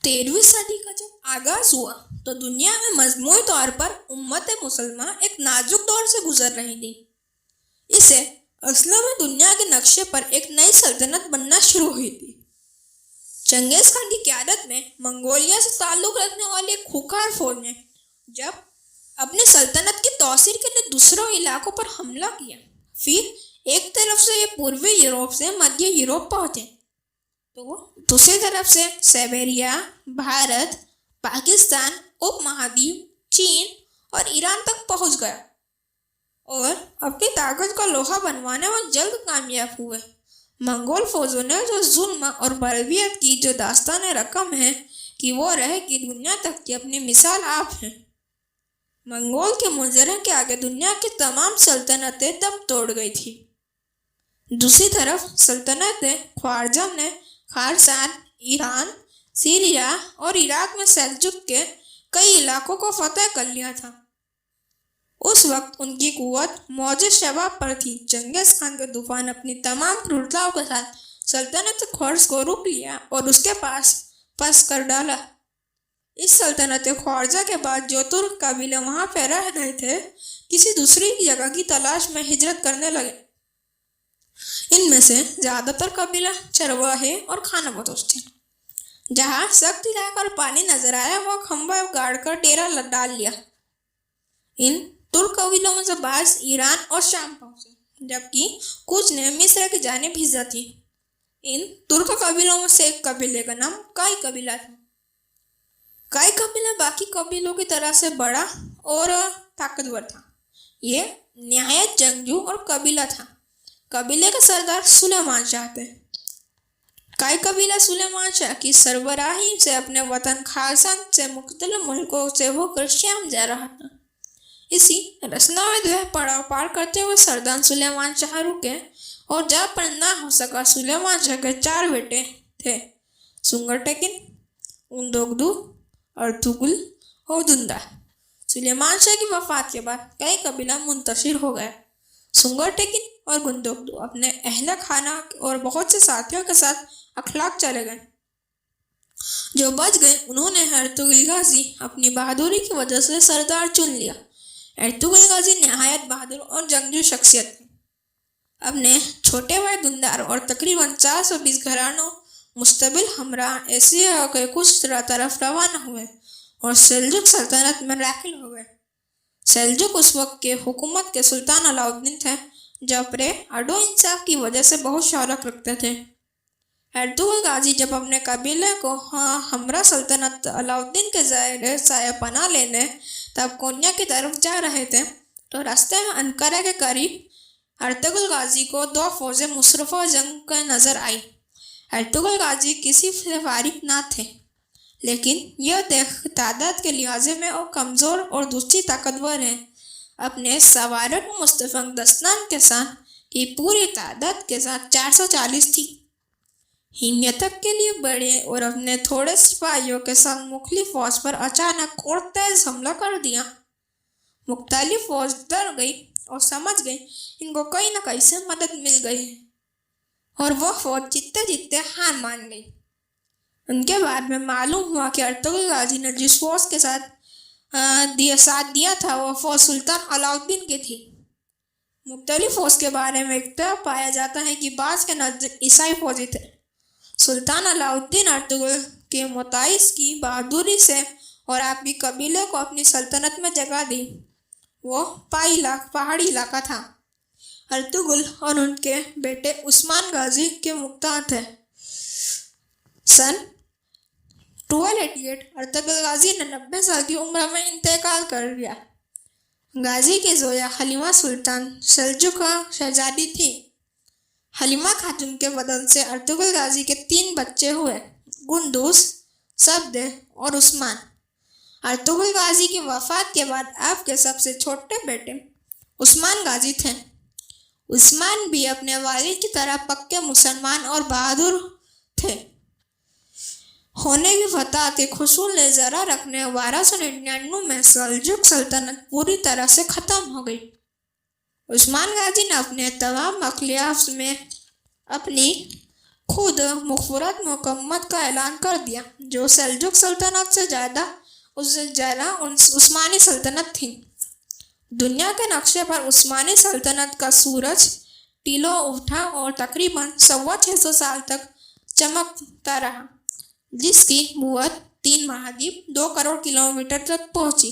13ویں صدی کا جب آغاز ہوا تو دنیا میں مجموعی طور پر امت مسلمہ ایک نازک دور سے گزر رہی تھی۔ اسے اصل میں دنیا کے نقشے پر ایک نئی سلطنت بننا شروع ہوئی تھی۔ چنگیز خان کی قیادت میں منگولیا سے تعلق رکھنے والی ایک خوکار فوج نے جب اپنی سلطنت کی توسیع کے لیے دوسروں علاقوں پر حملہ کیا، پھر ایک طرف سے یہ پوروی یورپ سے مدھیہ یورپ پہنچے تو دوسری طرف سے سائبیریا، بھارت، پاکستان، اپ مہادیپ، چین اور ایران تک پہنچ گیا اور اپنی طاقت کا لوہا بنوانے میں جلد کامیاب ہوئے۔ منگول فوجوں نے جو ظلم اور بربریت کی جو داستان رقم ہے کہ وہ رہ کی دنیا تک کی اپنی مثال آپ ہیں۔ منگول کے منظرے کے آگے دنیا کی تمام سلطنتیں دم توڑ گئی تھی۔ دوسری طرف سلطنت خوارزم نے خراسان، ایران، سیریا اور عراق میں سلجوق کے کئی علاقوں کو فتح کر لیا تھا۔ اس وقت ان کی قوت موج شباب پر تھی۔ چنگیز خان کے طوفان نے اپنی تمام کرورتاؤں کے ساتھ سلطنت خوارز کو روک لیا اور اس کے پاس پس کر ڈالا۔ اس سلطنت خوارزہ کے بعد جو ترک قبیلے وہاں پہ رہ رہے تھے کسی دوسری جگہ کی تلاش میں ہجرت کرنے لگے۔ ان میں سے زیادہ تر قبیلہ چرواہے اور خانہ بدوش تھے۔ جہاں سخت علاقہ اور پانی نظر آیا وہ کھمبا گاڑ کر ڈیرا ڈال لیا۔ ان ترک قبیلوں میں سے بعض ایران اور شام پہنچے جبکہ کچھ نے مصر کی جانب ہجرت کی۔ ان ترک قبیلوں میں سے ایک قبیلے کا نام کائی قبیلہ تھا۔ کائی قبیلہ باقی قبیلوں کی طرح سے بڑا اور طاقتور تھا۔ یہ نہایت جنگجو اور قبیلہ تھا۔ قبیلے کے سردار سلیمان شاہ تھے۔ کائی قبیلہ سلیمان شاہ کی سربراہی سے اپنے وطن خراسان سے مختلف ملکوں سے ہو کر شام جا رہا تھا۔ اسی رسنا میں دوہ پڑاؤ پار کرتے ہوئے سردار سلیمان شاہ رکے اور جہاں پر نہ ہو سکا۔ سلیمان شاہ کے 4 بیٹے تھے: سنگر ٹیکن، اندوگدو، ارطغرل اور دندا۔ سلیمان شاہ کی وفات کے بعد کئی قبیلہ منتشر ہو گئے۔ سنگر ٹیکن اور گندوگدو اپنے اہل خانہ اور بہت سے ساتھیوں کے ساتھ اخلاق چلے گئے۔ جو بچ گئے انہوں نے ارطغرل غازی اپنی بہادری کی وجہ سے سردار چن لیا۔ ارطغرل غازی نہایت بہادر اور جنگجو شخصیت تھی۔ اپنے چھوٹے بھائی دندار اور تقریباً 420 گھرانوں مستقبل ہمراہ ایشیا کے کچھ طرف روانہ ہوئے اور سلجوق سلطنت میں داخل ہو گئے۔ سلجوق اس وقت کے حکومت کے سلطان علاؤالدین تھے جو اپنے عدل و انصاف کی وجہ سے بہت شہرت رکھتے تھے۔ ارطغرل غازی جب اپنے قبیلے کو ہمراہ سلطنت علاؤالدین کے زیر سایہ پناہ لینے تب کونیا کی طرف جا رہے تھے تو راستے میں انقرہ کے قریب ارطغرل غازی کو 2 فوجیں مشرفہ جنگ کا نظر آئی۔ ارطغرل غازی کسی سے فارغ نہ تھے لیکن یہ دیکھ تعداد کے لحاظ میں وہ کمزور اور دوسری طاقتور ہیں۔ اپنے سواروں مستفنگ دستان کے ساتھ کی پوری تعداد کے ساتھ 440 تھی۔ ہمیتک کے لیے بڑھے اور اپنے تھوڑے سپاہیوں کے ساتھ مخالف فوج پر اچانک اور تیز حملہ کر دیا۔ مختلف فوج ڈر گئی اور سمجھ گئی ان کو کہیں نہ کہیں سے مدد مل گئی ہے اور وہ فوج جیتے جیتے ہار مان گئی۔ ان کے بعد میں معلوم ہوا کہ ارطغرل غازی نے جس فوج کے ساتھ دیا تھا وہ فوج سلطان علاؤالدین کی تھی۔ مختلف فوج کے بارے میں اختلاف پایا جاتا ہے کہ بعض کے نزدیک عیسائی فوجی تھے۔ سلطان علاؤالدین ارطغرل کے متعايش کی بہادری سے اور آپ کی قبیلے کو اپنی سلطنت میں جگہ دی۔ وہ پہاڑی علاقہ تھا۔ ارطغرل اور ان کے بیٹے عثمان غازی کے مختار تھے۔ سن 1288 ارطغرل غازی نے 90 سال کی عمر میں انتقال کر دیا۔ غازی کی زوجہ حلیمہ سلطان سلجوقہ شہزادی تھی۔ حلیمہ خاتون کے بدن سے ارطغرل غازی کے 3 بچے ہوئے: گندوز، سبدے اور عثمان۔ ارطغرل غازی کی وفات کے بعد آپ کے سب سے چھوٹے بیٹے عثمان غازی تھے۔ عثمان بھی اپنے والد کی طرح پکے مسلمان اور بہادر تھے۔ ہونے کی فتح کے حصول زرہ رکھنے 1299 میں سلجوق سلطنت پوری طرح سے ختم ہو گئی۔ عثمان غازی نے اپنے تمام اخلاف میں اپنی خود مفرد محکمت کا اعلان کر دیا، جو سلجوق سلطنت سے زیادہ عثمانی سلطنت تھی۔ دنیا کے نقشے پر عثمانی سلطنت کا سورج ٹیلو اٹھا اور تقریباً 650 سال تک چمکتا رہا، جس کی بعد 3 مہادیپ 2 کروڑ کلومیٹر تک پہنچی۔